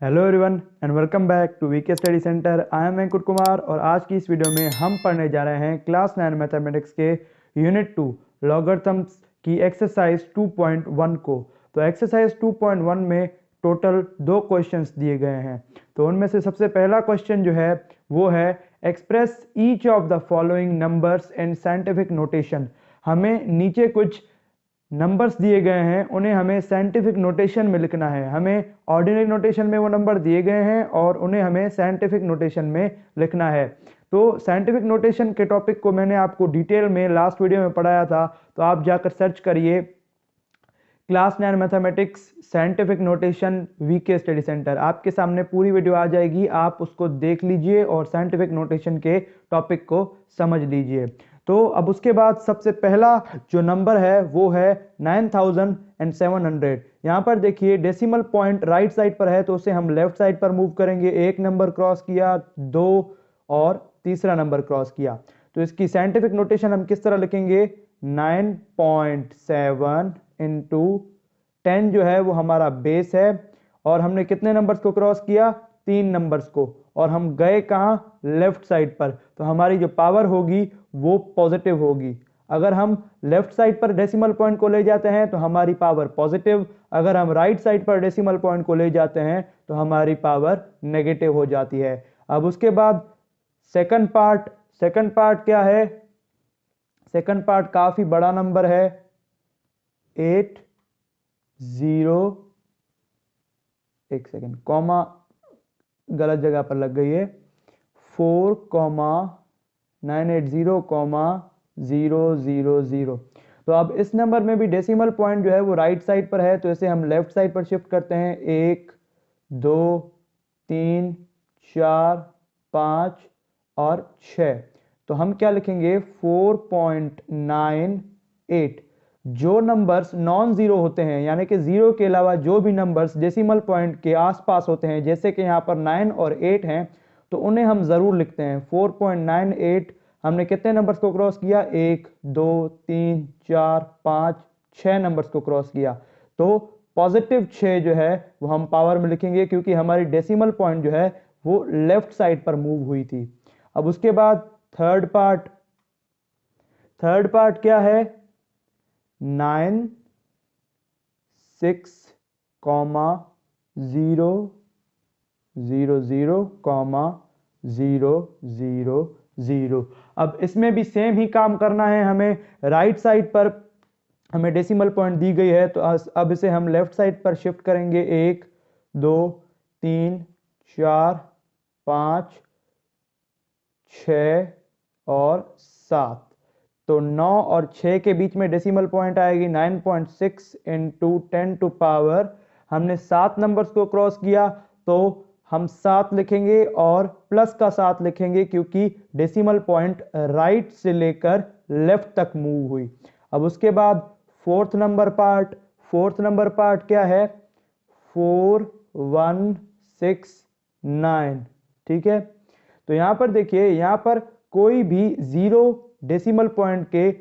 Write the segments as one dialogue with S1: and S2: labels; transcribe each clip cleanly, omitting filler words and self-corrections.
S1: Hello everyone and welcome back to VK study centre. I am Ankur Kumar और आज की इस वीडियो में हम पढ़ने जा रहे हैं क्लास 9 मैथमेटिक्स के यूनिट 2 लॉगरिथम्स की एक्सरसाइज 2.1 को। तो एक्सरसाइज 2.1 में टोटल 2 क्वेश्चंस दिए गए हैं। तो उनमें से सबसे पहला क्वेश्चन जो है वो है express each of the following numbers in scientific notation. हमें नीचे कुछ नंबर्स दिए गए हैं, उन्हें हमें साइंटिफिक नोटेशन में लिखना है। हमें ऑर्डिनरी नोटेशन में वो नंबर दिए गए हैं और उन्हें हमें साइंटिफिक नोटेशन में लिखना है। तो साइंटिफिक नोटेशन के टॉपिक को मैंने आपको डिटेल में लास्ट वीडियो में पढ़ाया था, तो आप जाकर सर्च करिए class 9 mathematics scientific notation VK study centre. आपके सामने पूरी वीडियो आ जाएगी, आप उसको देख लीजिए और साइंटिफिक नोटेशन के टॉपिक को समझ लीजिए। तो अब उसके बाद सबसे पहला जो नंबर है वो है 9700। यहाँ पर देखिए डेसिमल पॉइंट राइट साइड पर है, तो उसे हम लेफ्ट साइड पर मूव करेंगे। एक नंबर क्रॉस किया, दो और तीसरा नंबर क्रॉस किया। तो इसकी साइंटिफिक नोटेशन हम किस तरह लिखेंगे? 9.7 इंटू 10 जो है वो हमारा बेस है, और हमने कितने नंबर्स को क्रॉस किया? 3 नंबर्स को, और हम गए कहाँ? लेफ्ट साइड पर। तो हमारी जो पावर होगी वो पॉजिटिव होगी। अगर हम लेफ्ट साइड पर डेसिमल पॉइंट को ले जाते हैं तो हमारी पावर पॉजिटिव, अगर हम राइट साइड पर डेसिमल पॉइंट को ले जाते हैं तो हमारी पावर नेगेटिव हो जाती है। अब उसके बाद सेकंड पार्ट क्या है? सेकंड पार्ट काफी बड़ा नंबर है, 8 0 एक सेकेंड, कॉमा गलत जगह पर लग गई है, 4,980,000। तो अब इस नंबर में भी डेसिमल पॉइंट जो है वो राइट साइड पर है, तो इसे हम लेफ्ट साइड पर शिफ्ट करते हैं। 1 2 3 4 5 और 6। तो हम क्या लिखेंगे? 4.98। जो नंबर्स नॉन जीरो होते हैं, यानी कि जीरो के अलावा जो भी नंबर्स डेसिमल पॉइंट के आसपास होते हैं, जैसे कि यहाँ पर 9 और 8 हैं, तो उन्हें हम जरूर लिखते हैं। 4.98 हमने कितने नंबर्स को क्रॉस किया? 1 2 3 4 5 6 नंबर्स को क्रॉस किया। तो पॉजिटिव 6 जो है वो हम पावर में लिखेंगे, क्योंकि हमारी डेसिमल पॉइंट जो है वो लेफ्ट साइड पर मूव हुई थी। अब उसके बाद थर्ड पार्ट क्या है? 9 6 0 0 0 0 0 0। अब इसमें भी सेम ही काम करना है हमें। राइट साइड पर हमें डेसिमल पॉइंट दी गई है, तो अब इसे हम लेफ्ट साइड पर शिफ्ट करेंगे। 1 2 3 4 5 6 और 7। तो 9 और 6 के बीच में डेसिमल पॉइंट आएगी। 9.6 इंटू 10 टू पावर, हमने 7 नंबर्स को क्रॉस किया, तो हम 7 लिखेंगे और प्लस का 7 लिखेंगे, क्योंकि डेसिमल पॉइंट राइट से लेकर लेफ्ट तक मूव हुई। अब उसके बाद फोर्थ नंबर पार्ट क्या है? 4169। ठीक है, तो यहां पर देखिए, यहां पर कोई भी जीरो डेसिमल पॉइंट के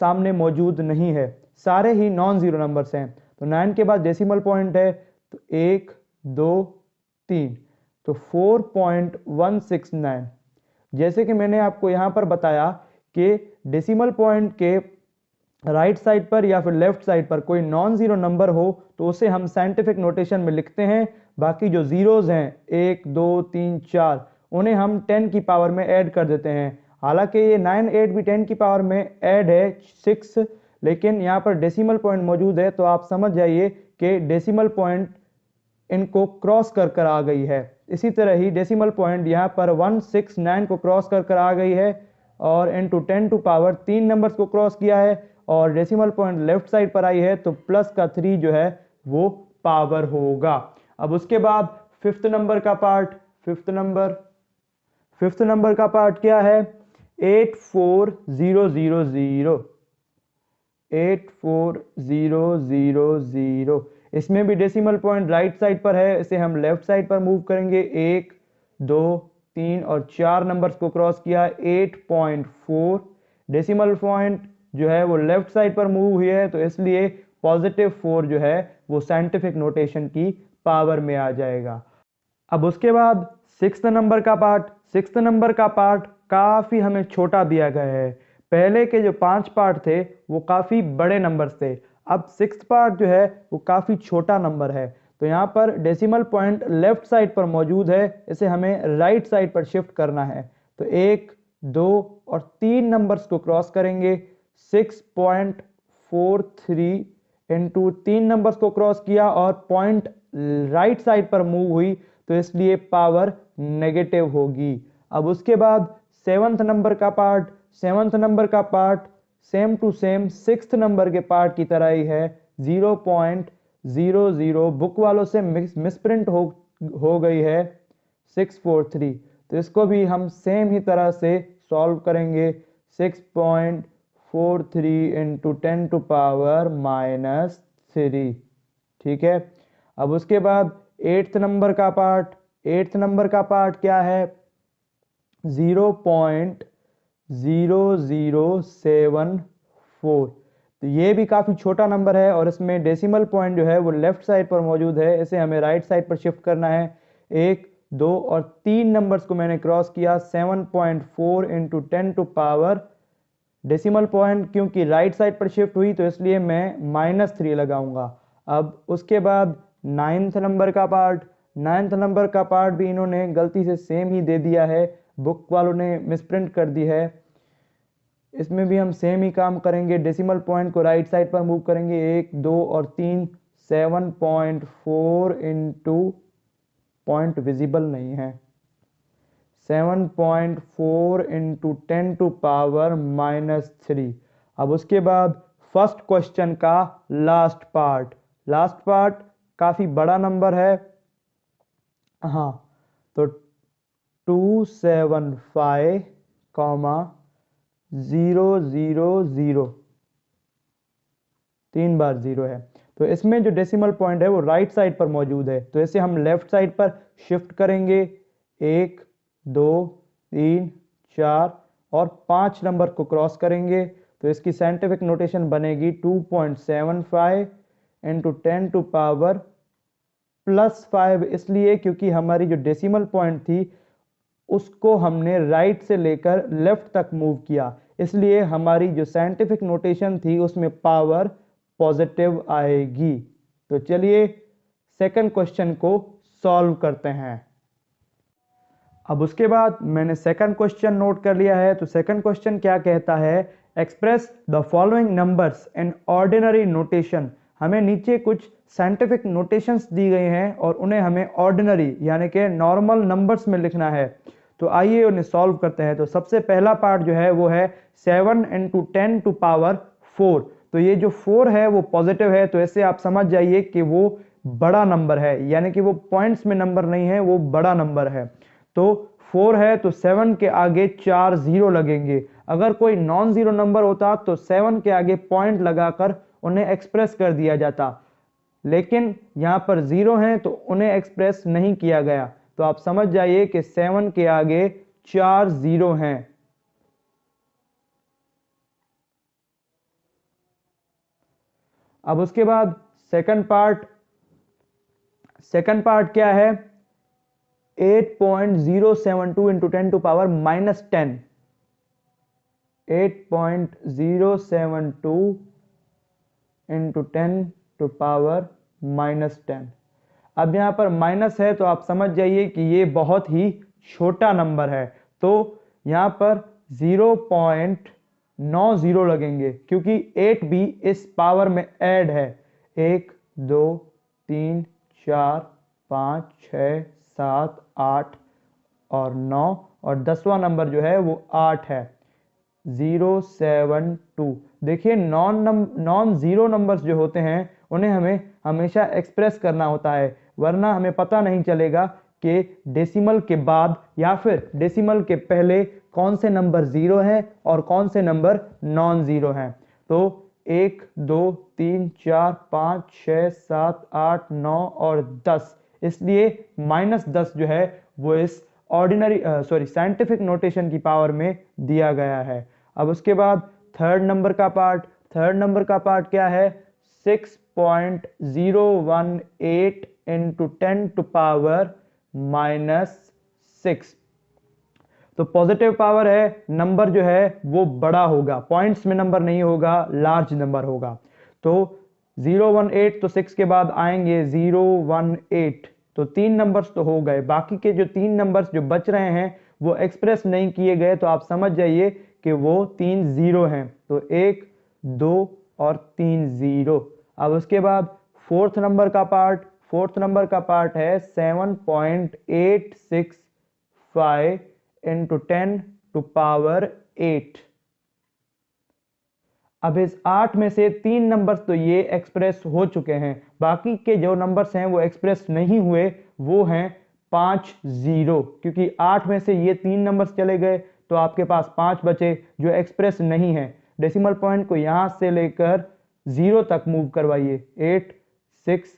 S1: सामने मौजूद नहीं है, सारे ही नॉन जीरो नंबर्स हैं। तो 9 के बाद डेसिमल पॉइंट है, तो 1 2 3, तो 4.169। जैसे कि मैंने आपको यहां पर बताया कि डेसिमल पॉइंट के राइट साइड पर या फिर लेफ्ट साइड पर कोई नॉन जीरो नंबर हो तो उसे हम साइंटिफिक नोटेशन में लिखते हैं। बाकी जो जीरोज हैं 1 2 3 4, उन्हें हम 10 की पावर में ऐड कर देते हैं। हालांकि ये 9 8 भी 10 की पावर में ऐड है 6, लेकिन यहाँ पर डेसिमल पॉइंट मौजूद है, तो आप समझ जाइए कि डेसिमल पॉइंट इनको क्रॉस कर आ गई है। इसी तरह ही डेसिमल पॉइंट यहाँ पर 169 को क्रॉस कर आ गई है, और इंटू 10 टू पावर 3 नंबर्स को क्रॉस किया है, और डेसिमल पॉइंट लेफ्ट साइड पर आई है, तो प्लस का 3 जो है वो पावर होगा। अब उसके बाद फिफ्थ नंबर का पार्ट क्या है? 84000। 84000। इसमें भी डेसिमल पॉइंट राइट साइड पर है, इसे हम लेफ्ट साइड पर मूव करेंगे। 1 2 3 और 4 नंबर्स को क्रॉस किया। 8.4 डेसिमल पॉइंट जो है वो लेफ्ट साइड पर मूव हुई है, तो इसलिए +4 जो है वो साइंटिफिक नोटेशन की पावर में आ जाएगा। अब उसके बाद सिक्स्थ नंबर का पार्ट काफ़ी हमें छोटा दिया गया है। पहले के जो 5 पार्ट थे वो काफ़ी बड़े नंबर्स थे, अब सिक्स्थ पार्ट जो है वो काफ़ी छोटा नंबर है। तो यहाँ पर डेसिमल पॉइंट लेफ्ट साइड पर मौजूद है, इसे हमें राइट साइड पर शिफ्ट करना है। तो 1, 2 और 3 नंबर्स को क्रॉस करेंगे। 6.43 इंटू 3 नंबर्स को क्रॉस किया और पॉइंट राइट साइड पर मूव हुई, तो इसलिए पावर नेगेटिव होगी। अब उसके बाद सेवंथ नंबर का part same to same sixth number के पार्ट की तरह ही है, 0.00 बुक वालों से मिसप्रिंट हो गई है 643। तो इसको भी हम सेम ही तरह से सॉल्व करेंगे। 6.43 इंटू 10 टू पावर -3, ठीक है। अब उसके बाद एट्थ नंबर का पार्ट क्या है, 0.0074। तो ये भी काफ़ी छोटा नंबर है और इसमें डेसिमल पॉइंट जो है वो लेफ्ट साइड पर मौजूद है, इसे हमें राइट साइड पर शिफ्ट करना है। 1, 2 और 3 नंबर्स को मैंने क्रॉस किया। 7.4 into 10 to power, decimal point क्योंकि राइट साइड पर शिफ्ट हुई तो इसलिए मैं -3 लगाऊंगा। अब उसके बाद नाइन्थ नंबर का पार्ट भी इन्होंने गलती से सेम ही दे दिया है, बुक वालों ने मिसप्रिंट कर दी है। इसमें भी हम सेम ही काम करेंगे, डेसिमल पॉइंट को राइट साइड पर मूव करेंगे। 1, 2 और 3। 7.4 इंटू, पॉइंट विजिबल नहीं है, 7.4 इंटू 10 टू पावर -3। अब उसके बाद फर्स्ट क्वेश्चन का लास्ट पार्ट काफ़ी बड़ा नंबर है, हाँ। तो 275,000, 3 बार 0 है। तो इसमें जो डेसिमल पॉइंट है वो राइट साइड पर मौजूद है, तो इसे हम लेफ्ट साइड पर शिफ्ट करेंगे। 1, 2, 3, 4 और 5 नंबर को क्रॉस करेंगे, तो इसकी साइंटिफिक नोटेशन बनेगी 2.75 इंटू 10 टू पावर +5, इसलिए क्योंकि हमारी जो डेसिमल पॉइंट थी उसको हमने राइट से लेकर लेफ्ट तक मूव किया, इसलिए हमारी जो साइंटिफिक नोटेशन थी उसमें पावर पॉजिटिव आएगी। तो चलिए सेकंड क्वेश्चन को सॉल्व करते हैं। अब उसके बाद मैंने सेकंड क्वेश्चन नोट कर लिया है। तो सेकंड क्वेश्चन क्या कहता है, express the following numbers in ordinary notation. हमें नीचे कुछ साइंटिफिक नोटेशंस दी गई हैं और उन्हें हमें ऑर्डिनरी यानी कि नॉर्मल नंबर्स में लिखना है। तो आइए उन्हें सॉल्व करते हैं। तो सबसे पहला पार्ट जो है वो है 7 इंटू 10 टू पावर 4। तो ये जो 4 है वो पॉजिटिव है, तो इससे आप समझ जाइए कि वो बड़ा नंबर है, यानी कि वो पॉइंट्स में नंबर नहीं है, वो बड़ा नंबर है। तो 4 है तो 7 के आगे 4 0 लगेंगे। अगर कोई नॉन जीरो नंबर होता तो 7 के आगे पॉइंट लगाकर उन्हें एक्सप्रेस कर दिया जाता, लेकिन यहां पर 0 है तो उन्हें एक्सप्रेस नहीं किया गया। तो आप समझ जाइए कि 7 के आगे 4 0 हैं। अब उसके बाद सेकंड पार्ट क्या है, 8.072 into 10 to power -10। 8.072 into 10 to power -10। अब यहाँ पर माइनस है तो आप समझ जाइए कि ये बहुत ही छोटा नंबर है, तो यहाँ पर 0.90 लगेंगे क्योंकि 8 भी इस पावर में ऐड है। 1, 2, 3, 4, 5, 6, 7, 8 और 9 और 10वां नंबर जो है वो 8 है, 072। देखिए नॉन जीरो नंबर्स जो होते हैं उन्हें हमें हमेशा एक्सप्रेस करना होता है, वरना हमें पता नहीं चलेगा कि डेसिमल के बाद या फिर डेसिमल के पहले कौन से नंबर जीरो हैं और कौन से नंबर नॉन जीरो हैं। तो 1, 2, 3, 4, 5, 6, 7, 8, 9 और 10, इसलिए -10 जो है वो इस साइंटिफिक नोटेशन की पावर में दिया गया है। अब उसके बाद थर्ड नंबर का पार्ट क्या है, 6.018 इंटू 10 टू पावर -6। तो पॉजिटिव पावर है, नंबर जो है वो बड़ा होगा, पॉइंट्स में नंबर नहीं होगा, लार्ज नंबर होगा। तो 018, तो 6 के बाद आएंगे 018, तो 3 नंबर्स तो हो गए। बाकी के जो 3 नंबर्स जो बच रहे हैं वो एक्सप्रेस नहीं किए गए, तो आप समझ जाइए कि वो 3 जीरो हैं। तो 1 2 और 3 जीरो। अब उसके बाद फोर्थ नंबर का पार्ट है 7.865 इंटू 10 टू पावर 8। अब इस 8 में से 3 नंबर्स तो ये एक्सप्रेस हो चुके हैं, बाकी के जो नंबर्स हैं वो एक्सप्रेस नहीं हुए, वो हैं 5 जीरो। क्योंकि 8 में से ये 3 नंबर्स चले गए तो आपके पास 5 बचे जो एक्सप्रेस नहीं है। डेसिमल पॉइंट को यहां से लेकर 0 तक मूव करवाइए। 8 6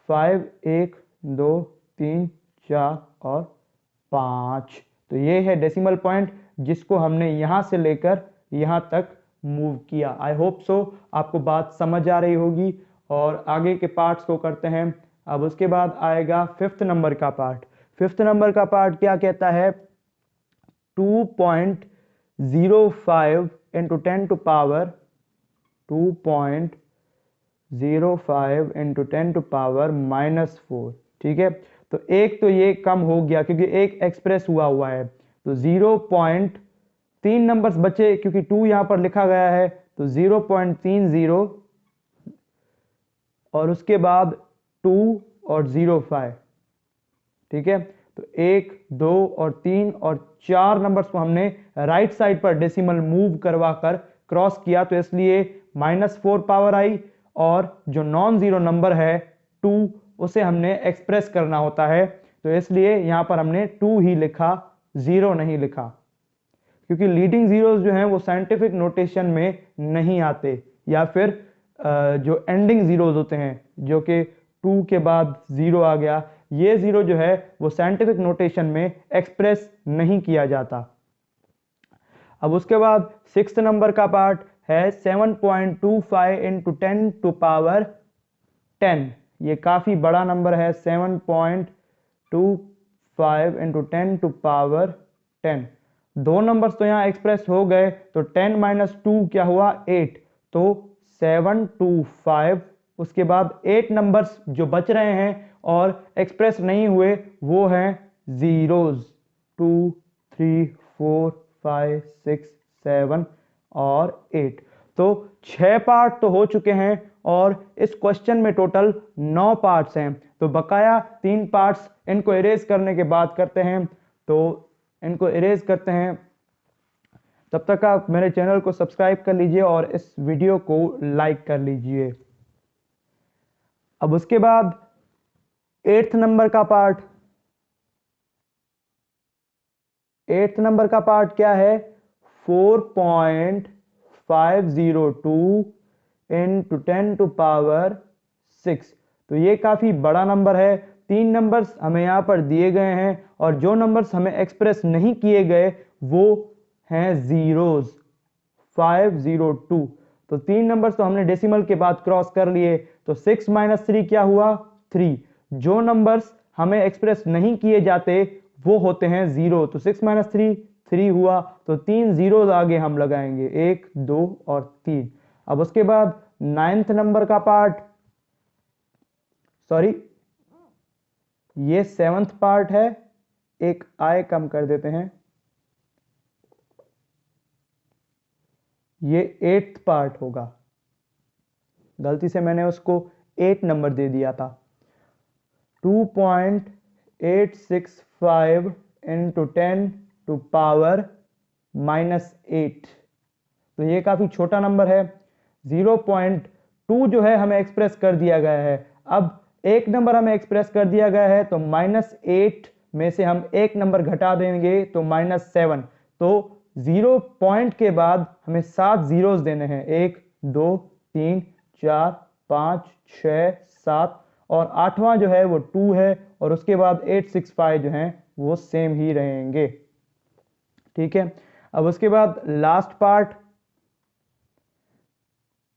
S1: 5 1 2 3 4 और 5। तो ये है डेसिमल पॉइंट जिसको हमने यहां से लेकर यहां तक मूव किया। आई होप सो आपको बात समझ आ रही होगी, और आगे के पार्ट्स को करते हैं। अब उसके बाद आएगा फिफ्थ नंबर का पार्ट। फिफ्थ नंबर का पार्ट क्या कहता है? 2.05 into 10 to power 2.05 into 10 to power -4। ठीक है, तो एक तो ये कम हो गया क्योंकि एक एक्सप्रेस हुआ है। तो 0.3 नंबर्स बचे क्योंकि 2 यहां पर लिखा गया है, तो 0.30 और उसके बाद 2 और 05। ठीक है, तो 1 2 और 3 और 4 नंबर्स को हमने राइट साइड पर डेसिमल मूव करवा कर क्रॉस किया, तो इसलिए -4 पावर आई। और जो नॉन जीरो नंबर है 2, उसे हमने एक्सप्रेस करना होता है, तो इसलिए यहां पर हमने 2 ही लिखा, 0 नहीं लिखा। क्योंकि लीडिंग जीरोस जो हैं वो साइंटिफिक नोटेशन में नहीं आते, या फिर जो एंडिंग जीरोस होते हैं जो कि 2 के बाद 0 आ गया, ये 0 जो है वो साइंटिफिक नोटेशन में एक्सप्रेस नहीं किया जाता। अब उसके बाद सिक्स्थ नंबर का पार्ट है 7.25 इंटू 10 टू पावर 10। ये काफी बड़ा नंबर है, 7.25 इंटू 10 टू पावर 10। दो नंबर्स तो यहां एक्सप्रेस हो गए, तो 10 माइनस 2 क्या हुआ? 8। तो 725। उसके बाद 8 नंबर्स जो बच रहे हैं और एक्सप्रेस नहीं हुए वो हैं जीरोज, 2 3 4 5 6 7 और 8। तो 6 पार्ट तो हो चुके हैं और इस क्वेश्चन में टोटल 9 पार्ट्स हैं। तो बकाया 3 पार्ट्स, इनको इरेज करने के बाद करते हैं। तो इनको इरेज करते हैं, तब तक आप मेरे चैनल को सब्सक्राइब कर लीजिए और इस वीडियो को लाइक कर लीजिए। अब उसके बाद 8th नंबर का पार्ट। 8th नंबर का पार्ट क्या है? 4.502 इंटू 10 टू पावर 6। तो ये काफी बड़ा नंबर है। 3 नंबर्स हमें यहां पर दिए गए हैं और जो नंबर्स हमें एक्सप्रेस नहीं किए गए वो हैं जीरोज, 502। तो 3 नंबर्स तो हमने डेसिमल के बाद क्रॉस कर लिए। तो 6 माइनस 3 क्या हुआ? 3। जो नंबर्स हमें एक्सप्रेस नहीं किए जाते वो होते हैं 0। तो 6 माइनस 3 3 हुआ, तो 3 जीरोज आगे हम लगाएंगे, 1 2 और 3। अब उसके बाद 9th नंबर का पार्ट, सॉरी ये 7th पार्ट है, एक आई कम कर देते हैं, ये 8th पार्ट होगा। गलती से मैंने उसको 8 नंबर दे दिया था। 2.865 इंटू 10 टू पावर -8। तो ये काफी छोटा नंबर है। 0.2 जो है हमें एक्सप्रेस कर दिया गया है। अब एक नंबर हमें एक्सप्रेस कर दिया गया है, तो -8 में से हम एक नंबर घटा देंगे तो -7। तो 0 पॉइंट के बाद हमें 7 जीरोस देने हैं, 1 2 3 4 5 6 7, और 8वां जो है वो 2 है, और उसके बाद 865 जो हैं वो सेम ही रहेंगे। ठीक है, अब उसके बाद last part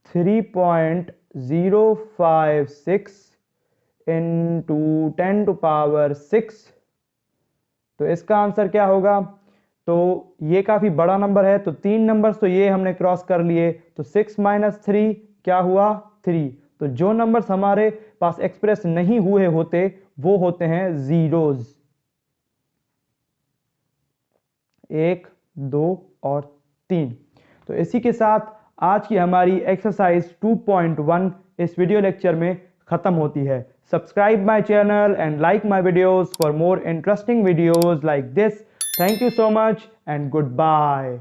S1: 3.056 into 10 to power 6 तो इसका आंसर क्या होगा? तो ये काफ़ी बड़ा नंबर है, तो 3 नंबर्स तो ये हमने क्रॉस कर लिए, तो 6 माइनस 3 क्या हुआ? 3। तो जो नंबर्स हमारे पास एक्सप्रेस नहीं हुए होते वो होते हैं जीरोज। 1, 2 और 3। तो इसी के साथ आज की हमारी एक्सरसाइज 2.1 इस वीडियो लेक्चर में खत्म होती है। Subscribe my channel and like my videos for more interesting videos like this. Thank you so much and good bye.